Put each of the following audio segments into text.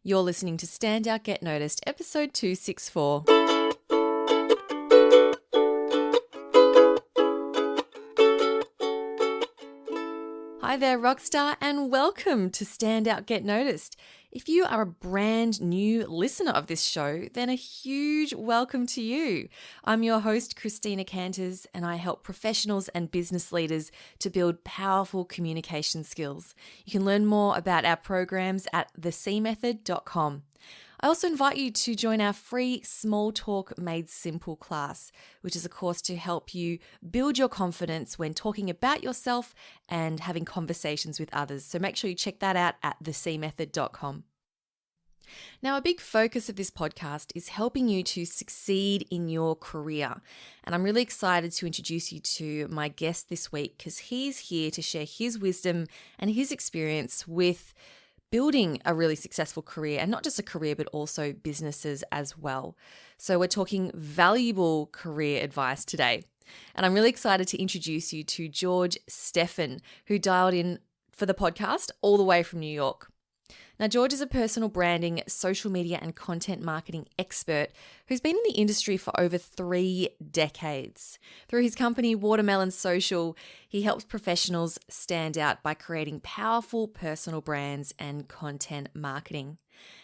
You're listening to Stand Out, Get Noticed, episode 264. Hi there, Rockstar, and welcome to Stand Out, Get Noticed. If you are a brand new listener of this show, then a huge welcome to you. I'm your host, Christina Canters, and I help professionals and business leaders to build powerful communication skills. You can learn more about our programs at thecmethod.com. I also invite you to join our free Small Talk Made Simple class, which is a course to help you build your confidence when talking about yourself and having conversations with others. So make sure you check that out at thecmethod.com. Now, a big focus of this podcast is helping you to succeed in your career. And I'm really excited to introduce you to my guest this week because he's here to share his wisdom and his experience with building a really successful career, and not just a career, but also businesses as well. So we're talking valuable career advice today. And I'm really excited to introduce you to George Stephan, who dialed in for the podcast all the way from New York. Now, George is a personal branding, social media, and content marketing expert who's been in the industry for over 3 decades. Through his company, Watermelon Social, he helps professionals stand out by creating powerful personal brands and content marketing.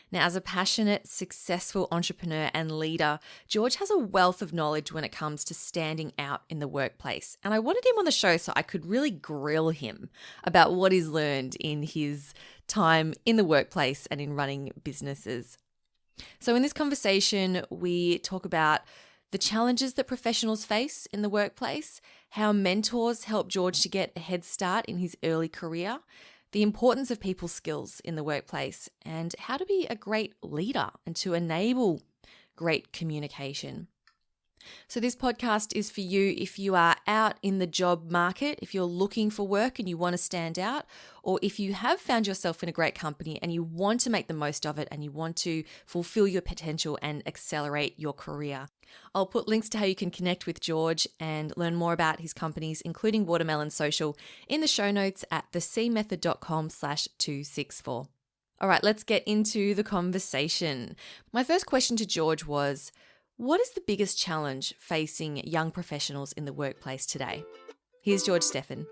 Now, as a passionate, successful entrepreneur and leader, George has a wealth of knowledge when it comes to standing out in the workplace. And I wanted him on the show so I could really grill him about what he's learned in his time in the workplace and in running businesses. So in this conversation, we talk about the challenges that professionals face in the workplace, how mentors help George to get a head start in his early career, the importance of people skills in the workplace, and how to be a great leader and to enable great communication. So this podcast is for you if you are out in the job market, if you're looking for work and you want to stand out, or if you have found yourself in a great company and you want to make the most of it and you want to fulfill your potential and accelerate your career. I'll put links to how you can connect with George and learn more about his companies, including Watermelon Social, in the show notes at thecmethod.com/264. All right, let's get into the conversation. My first question to George was, what is the biggest challenge facing young professionals in the workplace today? Here's George Stephan.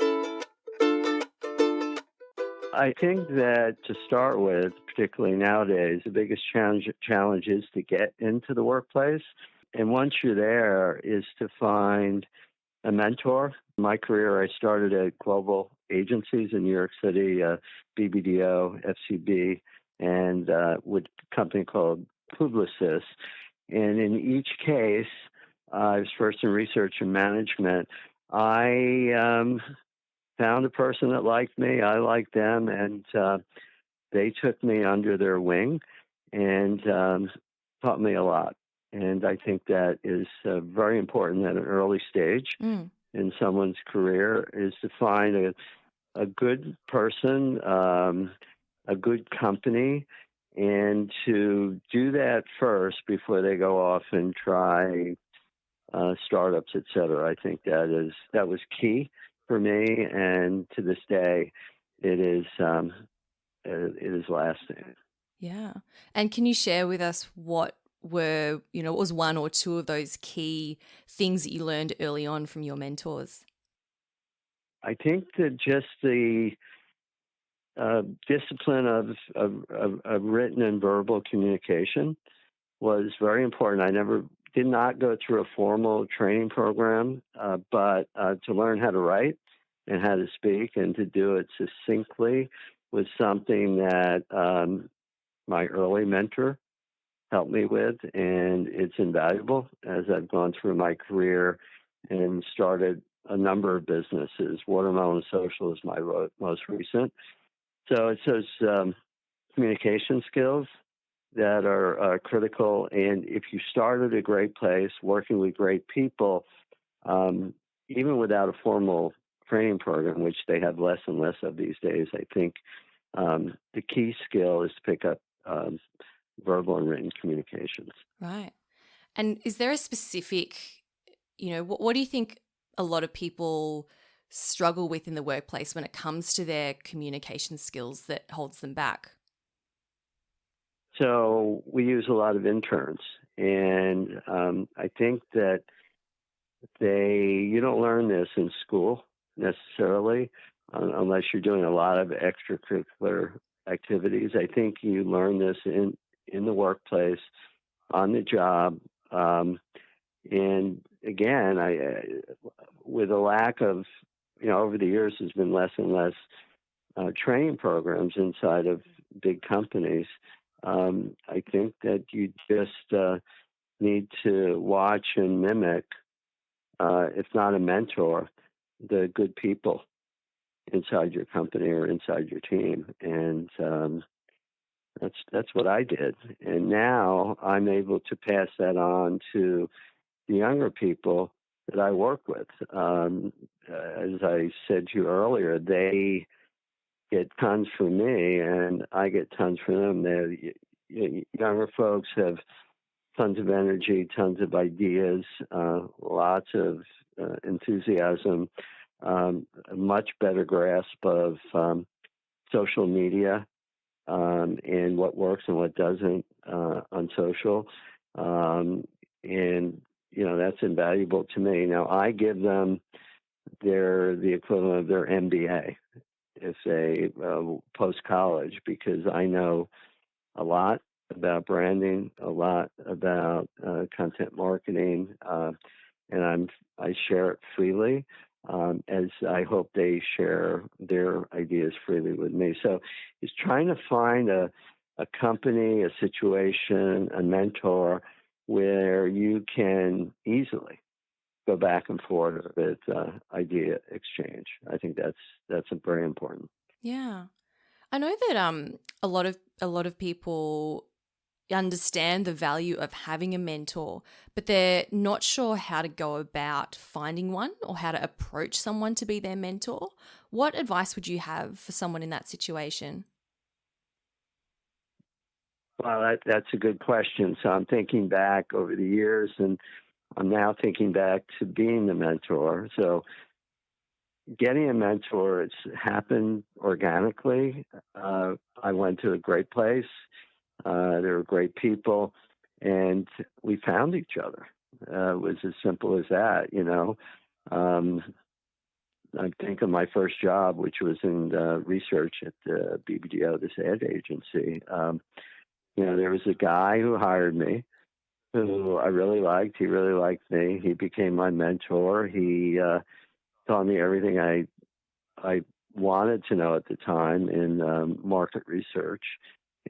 I think that to start with, particularly nowadays, the biggest challenge is to get into the workplace. And once you're there is to find a mentor. In my career, I started at global agencies in New York City, BBDO, FCB, and with a company called Publicis. And in each case, I was first in research and management. I found a person that liked me. I liked them, and they took me under their wing and taught me a lot. And I think that is very important at an early stage in someone's career is to find a good person, a good company, and to do that first before they go off and try startups, et cetera. I think that was key for me, and to this day, it is lasting. Yeah. And can you share with us what was one or two of those key things that you learned early on from your mentors? I think that just the discipline of written and verbal communication was very important. I did not go through a formal training program, but to learn how to write and how to speak and to do it succinctly was something that my early mentor helped me with, and it's invaluable as I've gone through my career and started a number of businesses. Watermelon Social is my most recent. So it's those communication skills that are critical. And if you start at a great place, working with great people, even without a formal training program, which they have less and less of these days, I think the key skill is to pick up verbal and written communications. Right. And is there a specific, what do you think a lot of people struggle with in the workplace when it comes to their communication skills that holds them back? So we use a lot of interns, and I think that you don't learn this in school necessarily, unless you're doing a lot of extracurricular activities. I think you learn this in the workplace, on the job, and again, with a lack of, over the years, there's been less and less training programs inside of big companies. I think that you just need to watch and mimic, if not a mentor, the good people inside your company or inside your team, and that's what I did. And now I'm able to pass that on to the younger people that I work with. As I said to you earlier, they get tons from me, and I get tons from them. Younger folks have tons of energy, tons of ideas, lots of enthusiasm, a much better grasp of social media, and what works and what doesn't on social. And, that's invaluable to me. Now, I give them the equivalent of their MBA if they post-college, because I know a lot about branding, a lot about content marketing, and I share it freely, as I hope they share their ideas freely with me. So it's trying to find a company, a situation, a mentor where you can easily go back and forth with idea exchange. I think that's very important. Yeah. I know that a lot of people understand the value of having a mentor, but they're not sure how to go about finding one or how to approach someone to be their mentor. What advice would you have for someone in that situation? Well, that's a good question. So I'm thinking back over the years, and I'm now thinking back to being the mentor. So getting a mentor, it's happened organically. I went to a great place. There were great people, and we found each other. It was as simple as that. Um, I think of my first job, which was in research at the BBDO, this ad agency. There was a guy who hired me who I really liked. He really liked me. He became my mentor. He taught me everything I wanted to know at the time in market research.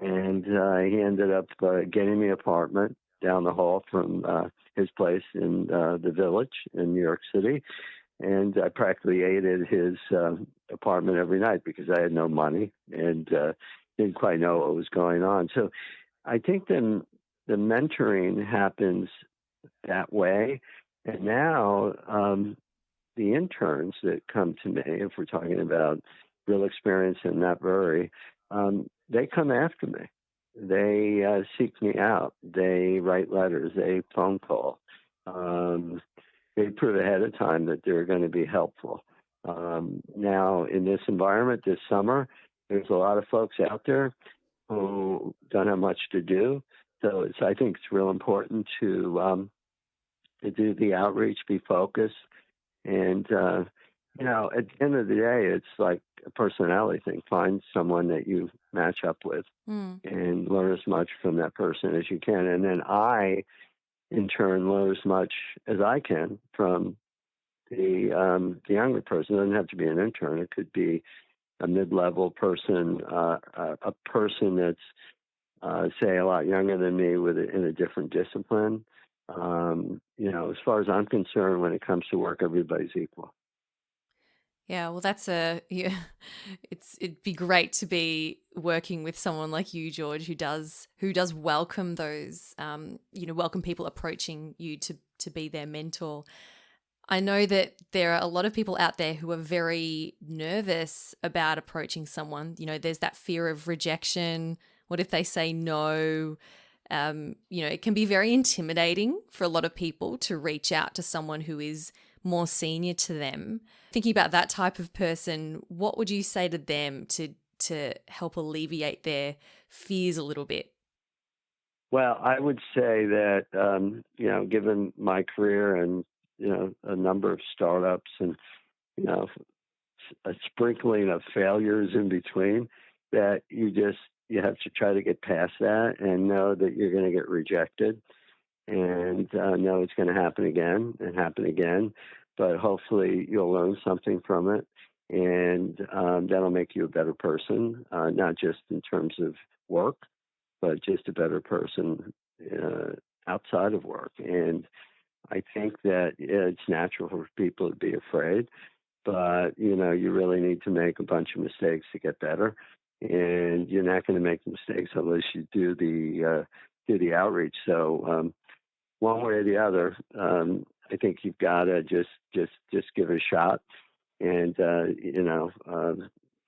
And he ended up getting me an apartment down the hall from his place in the Village in New York City. And I practically ate at his apartment every night because I had no money and didn't quite know what was going on. So I think then the mentoring happens that way. And now the interns that come to me, if we're talking about real experience and not very, they come after me. They seek me out. They write letters. They phone call. They prove ahead of time that they're going to be helpful. Now, in this environment this summer, there's a lot of folks out there who don't have much to do. So I think it's real important to do the outreach, be focused, and at the end of the day, it's like a personality thing. Find someone that you match up with, and learn as much from that person as you can. And then I, in turn, learn as much as I can from the younger person. It doesn't have to be an intern. It could be a mid-level person, a person that's, say, a lot younger than me in a different discipline. As far as I'm concerned, when it comes to work, everybody's equal. Yeah, well, yeah, it'd be great to be working with someone like you, George, who does welcome those, welcome people approaching you to be their mentor. I know that there are a lot of people out there who are very nervous about approaching someone. There's that fear of rejection. What if they say no? It can be very intimidating for a lot of people to reach out to someone who is more senior to them. Thinking about that type of person, what would you say to them to help alleviate their fears a little bit? Well, I would say that, given my career and, a number of startups and, you know, a sprinkling of failures in between, that you have to try to get past that and know that you're going to get rejected and know it's going to happen again and happen again. But hopefully you'll learn something from it, and that'll make you a better person, not just in terms of work, but just a better person outside of work. And I think that it's natural for people to be afraid, but you really need to make a bunch of mistakes to get better, and you're not going to make mistakes unless you do the outreach. So one way or the other, I think you've got to just give it a shot, and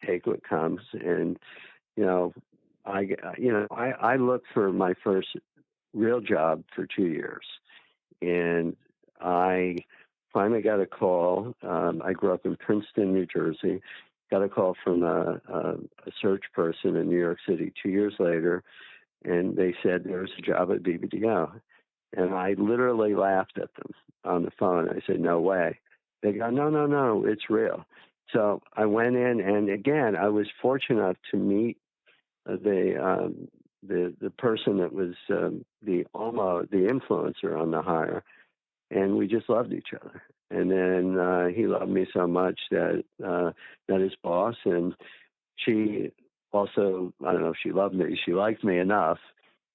take what comes. And you know, I looked for my first real job for 2 years, and I finally got a call. I grew up in Princeton, New Jersey. Got a call from a search person in New York City 2 years later, and they said there was a job at BBDO. And I literally laughed at them on the phone. I said, "No way." They go, "No, no, no, it's real." So I went in, and again, I was fortunate enough to meet the person that was the influencer on the hire, and we just loved each other. And then he loved me so much that met his boss, and she also, I don't know if she loved me, she liked me enough,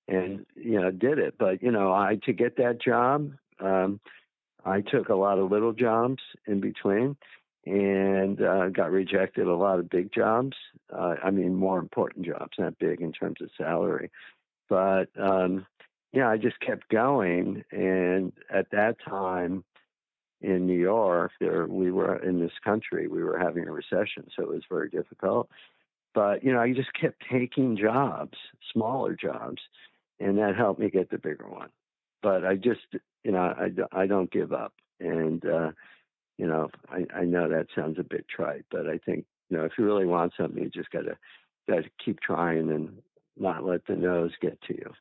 and did it. But I to get that job, I took a lot of little jobs in between, and got rejected a lot of big jobs. I mean, more important jobs, not big in terms of salary. But I just kept going. And at that time in New York, we were in this country, we were having a recession, so it was very difficult. But I just kept taking jobs, smaller jobs, and that helped me get the bigger one. But I just, I don't give up. And I know that sounds a bit trite, but I think, if you really want something, you just gotta keep trying and not let the no's get to you.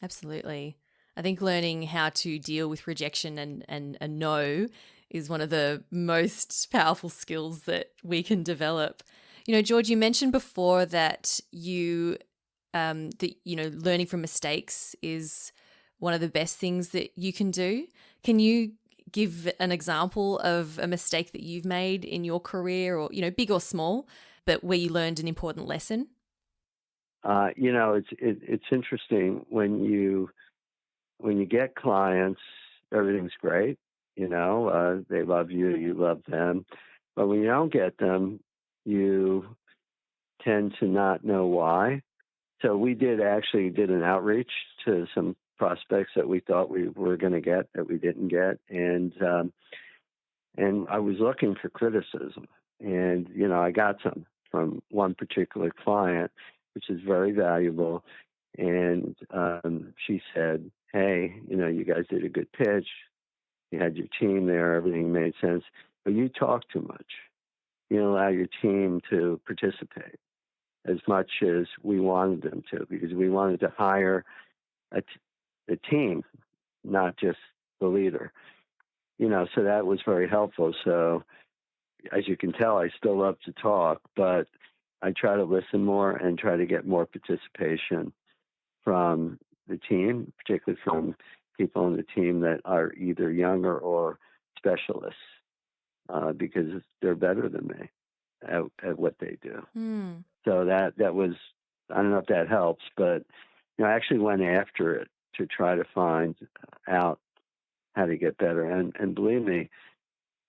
Absolutely. I think learning how to deal with rejection and a no is one of the most powerful skills that we can develop. George, you mentioned before that learning from mistakes is one of the best things that you can do. Can you give an example of a mistake that you've made in your career, or big or small, but where you learned an important lesson? It's interesting when you get clients, everything's great. They love you, you love them, but when you don't get them, you tend to not know why. So we did an outreach to some prospects that we thought we were going to get that we didn't get, and I was looking for criticism, and I got some from one particular client, which is very valuable. And she said, "Hey, you guys did a good pitch. You had your team there. Everything made sense, but you talk too much. You don't allow your team to participate as much as we wanted them to, because we wanted to hire a team, not just the leader." So that was very helpful. So as you can tell, I still love to talk, but I try to listen more and try to get more participation from the team, particularly from people on the team that are either younger or specialists, because they're better than me at what they do. Mm. So that was, I don't know if that helps, but I actually went after it to try to find out how to get better. And believe me,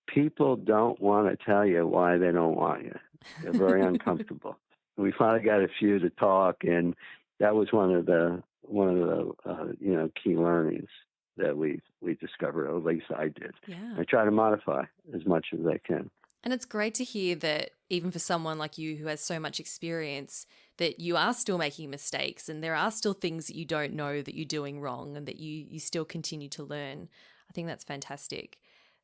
people don't want to tell you why they don't want you. They're very uncomfortable. We finally got a few to talk, and that was one of the key learnings that we discovered, or at least I did. Yeah. I try to modify as much as I can. And it's great to hear that even for someone like you who has so much experience, that you are still making mistakes and there are still things that you don't know that you're doing wrong, and that you still continue to learn. I think that's fantastic.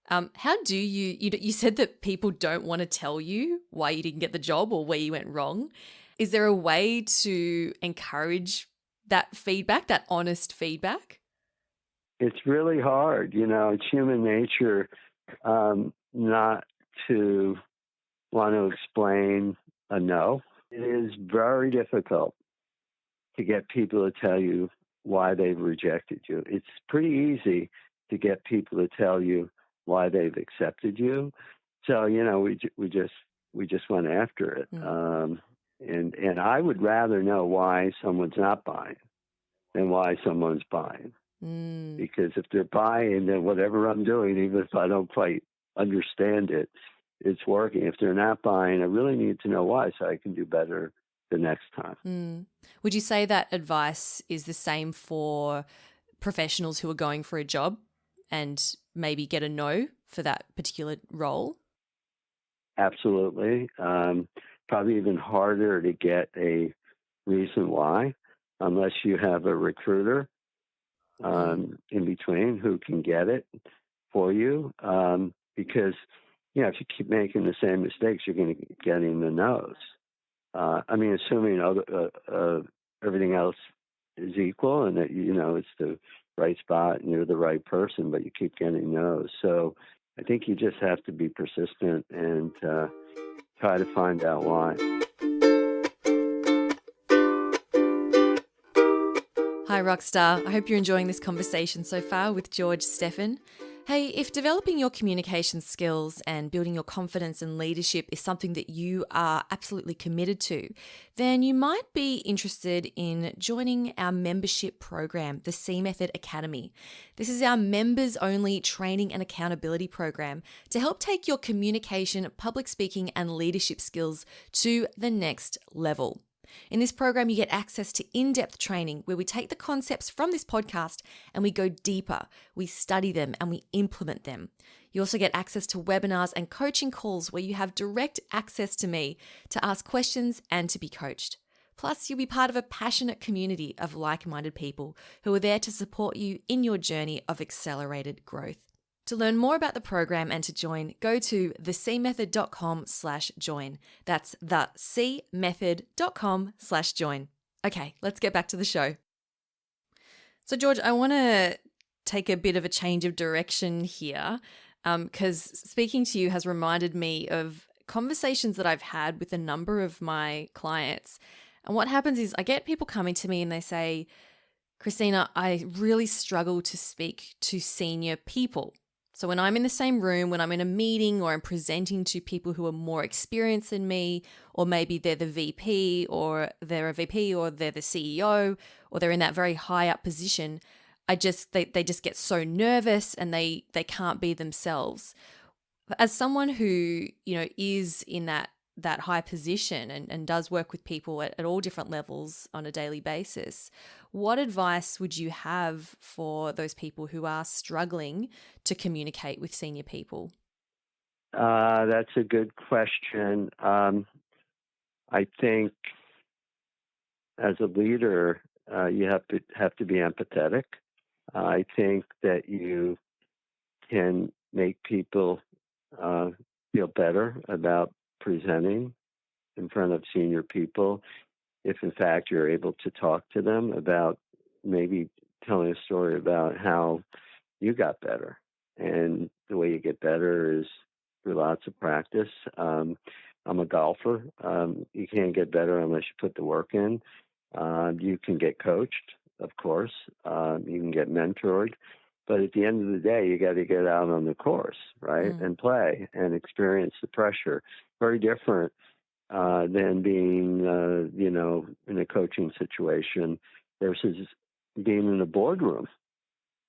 How do you said that people don't want to tell you why you didn't get the job or where you went wrong. Is there a way to encourage that feedback, that honest feedback? It's really hard. It's human nature not to want to explain a no. It is very difficult to get people to tell you why they've rejected you. It's pretty easy to get people to tell you why they've accepted you. So we just went after it, and I would rather know why someone's not buying than why someone's buying. Because if they're buying, then whatever I'm doing, even if I don't quite understand it, it's working. If they're not buying, I really need to know why so I can do better the next time. Would you say that advice is the same for professionals who are going for a job and maybe get a no for that particular role? Absolutely. Probably even harder to get a reason why, unless you have a recruiter in between who can get it for you. Because, if you keep making the same mistakes, you're going to keep getting the no's. Assuming everything else is equal and that, it's the right spot and you're the right person, but you keep getting no's. So I think you just have to be persistent and try to find out why. Hi, Rockstar. I hope you're enjoying this conversation so far with George Stephan. Hey, if developing your communication skills and building your confidence and leadership is something that you are absolutely committed to, then you might be interested in joining our membership program, the C Method Academy. This is our members-only training and accountability program to help take your communication, public speaking, and leadership skills to the next level. In this program, you get access to in-depth training where we take the concepts from this podcast and we go deeper. We study them and we implement them. You also get access to webinars and coaching calls where you have direct access to me to ask questions and to be coached. Plus, you'll be part of a passionate community of like-minded people who are there to support you in your journey of accelerated growth. To learn more about the program and to join, go to thecmethod.com/join. That's thecmethod.com/join. Okay, let's get back to the show. So, George, I want to take a bit of a change of direction here because speaking to you has reminded me of conversations that I've had with a number of my clients. And what happens is I get people coming to me and they say, Christina, I really struggle to speak to senior people. So when I'm in the same room, when I'm in a meeting or I'm presenting to people who are more experienced than me, or maybe they're the VP or they're a VP or they're the CEO or they're in that very high up position, they just get so nervous and they can't be themselves. As someone who, is in that high position and does work with people at all different levels on a daily basis, what advice would you have for those people who are struggling to communicate with senior people? That's a good question. I think as a leader, you have to be empathetic. I think that you can make people feel better about presenting in front of senior people if in fact you're able to talk to them about maybe telling a story about how you got better. And the way you get better is through lots of practice. I'm a golfer. You can't get better unless you put the work in. You can get coached, of course. You can get mentored. But at the end of the day, you got to get out on the course, right, and play and experience the pressure. Very different than being, in a coaching situation versus being in a boardroom.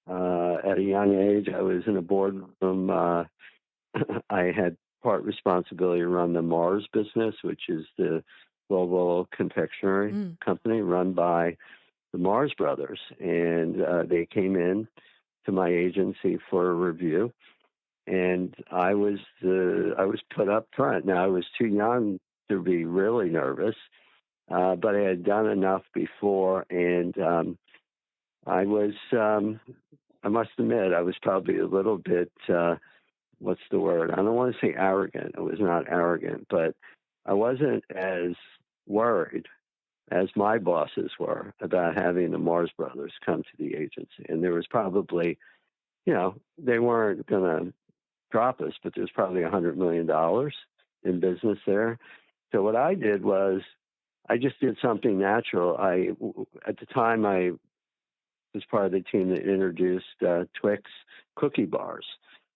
At a young age, I was in a boardroom. I had part responsibility to run the Mars business, which is the global confectionery company run by the Mars brothers. And they came in to my agency for a review. And I was put up front. Now, I was too young to be really nervous, but I had done enough before, and I must admit, I was probably a little bit, what's the word? I don't want to say arrogant. I was not arrogant, but I wasn't as worried as my bosses were, about having the Mars Brothers come to the agency. And there was probably, they weren't going to drop us, but there's probably $100 million in business there. So what I did was I just did something natural. At the time, I was part of the team that introduced Twix cookie bars,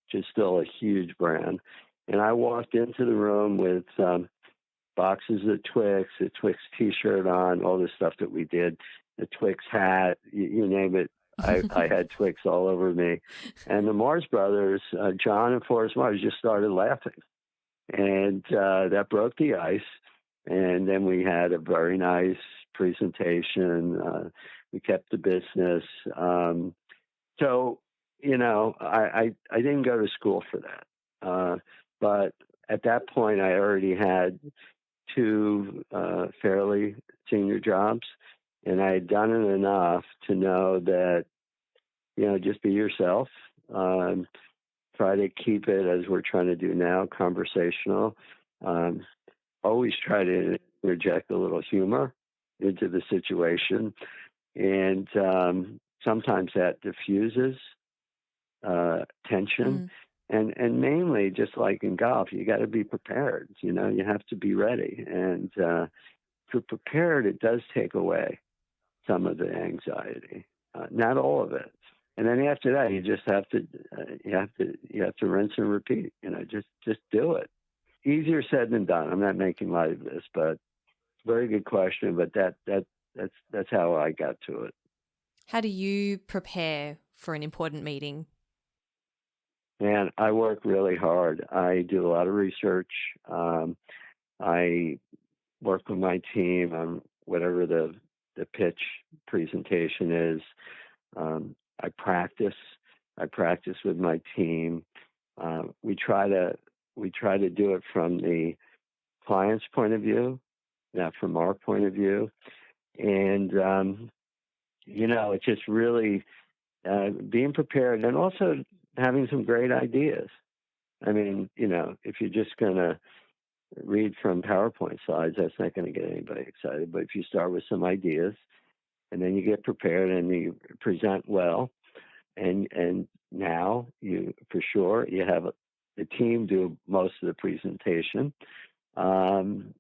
which is still a huge brand. And I walked into the room with boxes of Twix, a Twix T-shirt on, all the stuff that we did, the Twix hat, you name it. I had Twix all over me. And the Mars Brothers, John and Forrest Mars, just started laughing. And that broke the ice. And then we had a very nice presentation. We kept the business. So, I didn't go to school for that. But at that point, I already had two fairly senior jobs. And I had done it enough to know that, just be yourself. Try to keep it, as we're trying to do now, conversational. Always try to interject a little humor into the situation. And sometimes that diffuses tension. And mainly, just like in golf, you got to be prepared. You have to be ready. And if you're prepared, it does take away some of the anxiety, not all of it. And then after that, you just have to you have to rinse and repeat. Just do it. Easier said than done. I'm not making light of this, but very good question. But that's how I got to it. How do you prepare for an important meeting? Man, I work really hard. I do a lot of research. I work with my team on whatever the pitch presentation is. I practice. I practice with my team. We try to do it from the client's point of view, not from our point of view. And it's just really being prepared, and also having some great ideas. I mean, if you're just going to read from PowerPoint slides, that's not going to get anybody excited. But if you start with some ideas, and then you get prepared and you present well, and now you have the team do most of the presentation, then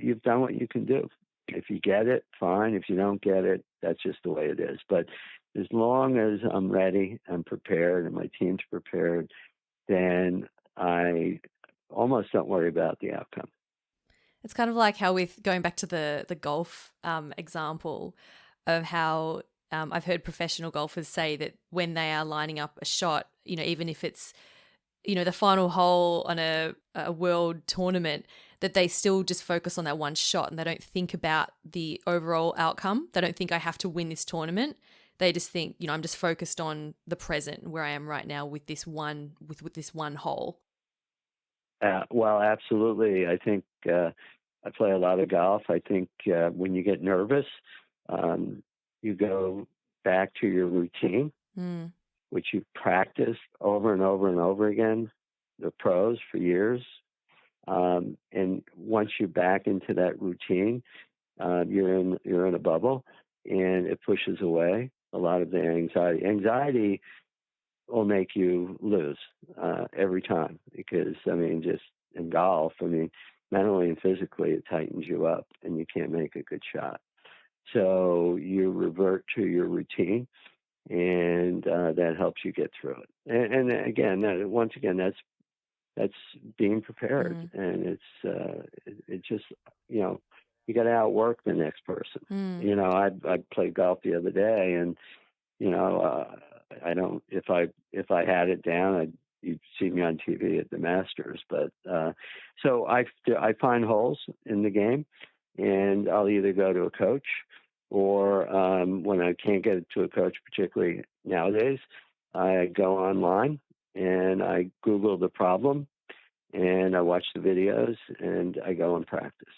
you've done what you can do. If you get it, fine. If you don't get it, that's just the way it is. But as long as I'm ready, I'm prepared, and my team's prepared, then I almost don't worry about the outcome. It's kind of like how, with going back to the golf example, of how I've heard professional golfers say that when they are lining up a shot, even if it's, the final hole on a world tournament, that they still just focus on that one shot, and they don't think about the overall outcome. They don't think, I have to win this tournament. They just think, I'm just focused on the present, where I am right now with this one hole. Well, absolutely. I think I play a lot of golf. I think when you get nervous, you go back to your routine, which you've practiced over and over and over again, the pros, for years. And once you're back into that routine, you're in a bubble, and it pushes away a lot of the anxiety. Anxiety will make you lose every time, because just in golf, mentally and physically, it tightens you up, and you can't make a good shot. So you revert to your routine, and that helps you get through it. And again, once again, that's being prepared, and it's just you got to outwork the next person. I played golf the other day, and I don't. If I had it down, you'd see me on TV at the Masters. But so I find holes in the game, and I'll either go to a coach, or when I can't get to a coach, particularly nowadays, I go online and I Google the problem, and I watch the videos, and I go and practice.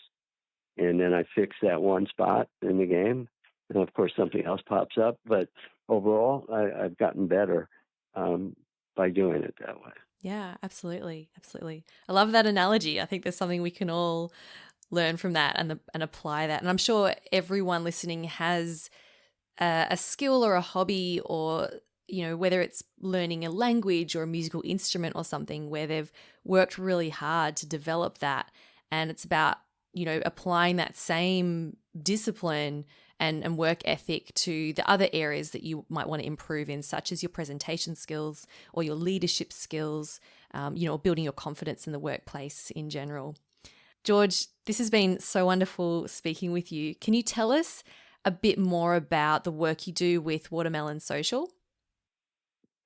And then I fix that one spot in the game, and of course something else pops up. But overall, I've gotten better by doing it that way. Yeah, absolutely. Absolutely. I love that analogy. I think there's something we can all learn from that and apply that. And I'm sure everyone listening has a skill or a hobby, or whether it's learning a language or a musical instrument or something, where they've worked really hard to develop that, and it's about applying that same discipline and work ethic to the other areas that you might want to improve in, such as your presentation skills or your leadership skills, or building your confidence in the workplace in general. George, this has been so wonderful speaking with you. Can you tell us a bit more about the work you do with Watermelon Social?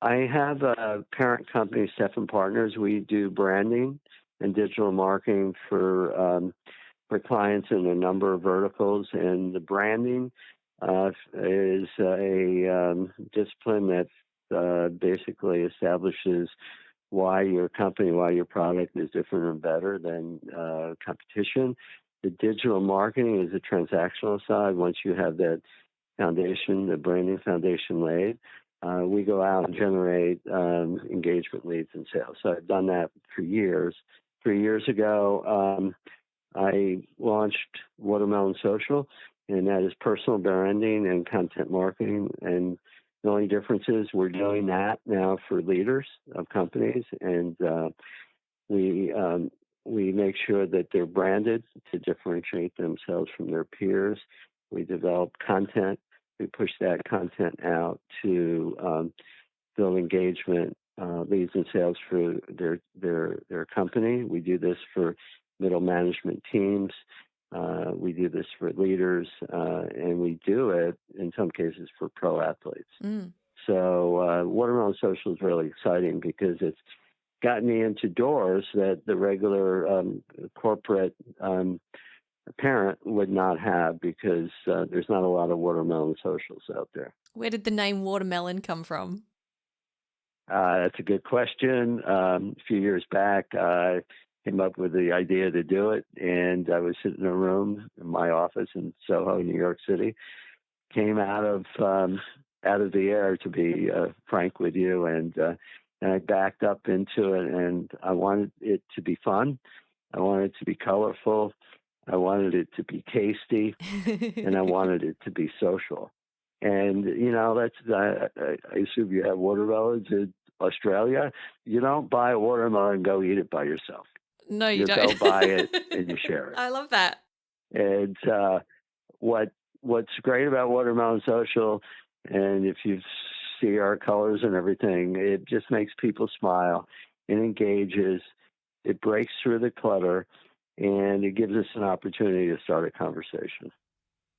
I have a parent company, Stephan Partners. We do branding and digital marketing for clients in a number of verticals, and the branding is a discipline that basically establishes why your company, why your product is different and better than competition. The digital marketing is the transactional side. Once you have that foundation, the branding foundation laid, we go out and generate engagement leads and sales. So I've done that for years. 3 years ago, I launched Watermelon Social, and that is personal branding and content marketing. And the only difference is we're doing that now for leaders of companies, and we make sure that they're branded to differentiate themselves from their peers. We develop content. We push that content out to build engagement, leads and sales for their company. We do this for middle management teams. We do this for leaders, and we do it in some cases for pro athletes. So Watermelon Social is really exciting because it's gotten me into doors that the regular corporate parent would not have, because there's not a lot of Watermelon Socials out there. Where did the name Watermelon come from? That's a good question. A few years back, I came up with the idea to do it, and I was sitting in a room in my office in Soho, New York City. Came out of the air, to be frank with you, and I backed up into it, and I wanted it to be fun. I wanted it to be colorful. I wanted it to be tasty, and I wanted it to be social. And, that's, I assume you have watermelons in Australia. You don't buy a watermelon and go eat it by yourself. No, you Go don't. buy it and you share it. I love that. And what's great about Watermelon Social, and if you see our colors and everything, it just makes people smile. It engages. It breaks through the clutter, and it gives us an opportunity to start a conversation.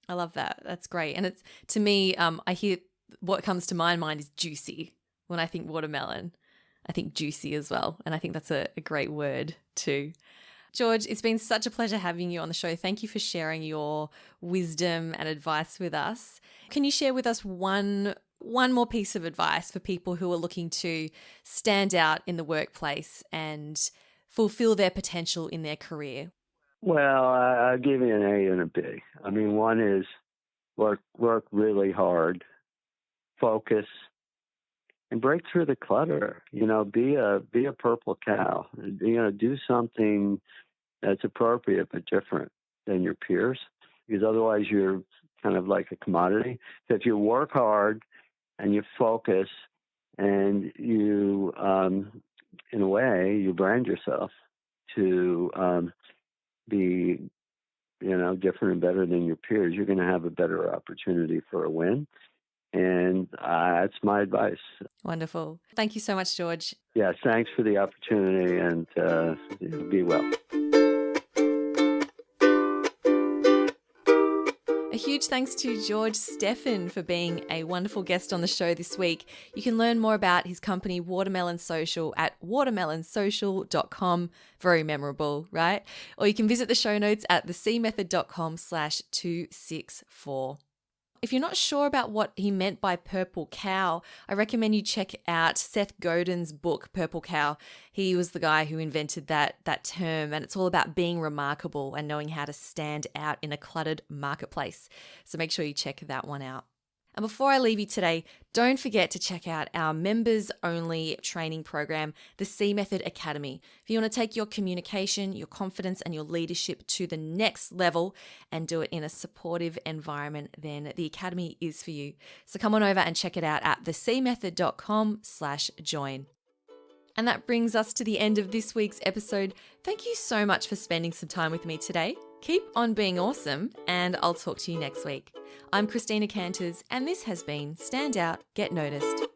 I love that. That's great. And it's, to me, I hear what comes to my mind is juicy. When I think watermelon, I think juicy as well. And I think that's a great word too. George, it's been such a pleasure having you on the show. Thank you for sharing your wisdom and advice with us. Can you share with us one more piece of advice for people who are looking to stand out in the workplace and fulfill their potential in their career? Well, I'll give you an A and a B. I mean, one is work really hard, focus, and break through the clutter. Be a purple cow. Do something that's appropriate but different than your peers, because otherwise you're kind of like a commodity. So if you work hard and you focus and you, in a way, you brand yourself to be, different and better than your peers, you're going to have a better opportunity for a win. And that's my advice. Wonderful. Thank you so much, George. Yes, thanks for the opportunity, and be well. A huge thanks to George Stephan for being a wonderful guest on the show this week. You can learn more about his company Watermelon Social at watermelonsocial.com. Very memorable, right? Or you can visit the show notes at thecmethod.com/264. If you're not sure about what he meant by purple cow, I recommend you check out Seth Godin's book, Purple Cow. He was the guy who invented that term, and it's all about being remarkable and knowing how to stand out in a cluttered marketplace. So make sure you check that one out. And before I leave you today, don't forget to check out our members-only training program, the C Method Academy. If you want to take your communication, your confidence, and your leadership to the next level and do it in a supportive environment, then the Academy is for you. So come on over and check it out at thecmethod.com/join. And that brings us to the end of this week's episode. Thank you so much for spending some time with me today. Keep on being awesome, and I'll talk to you next week. I'm Christina Canters, and this has been Stand Out, Get Noticed.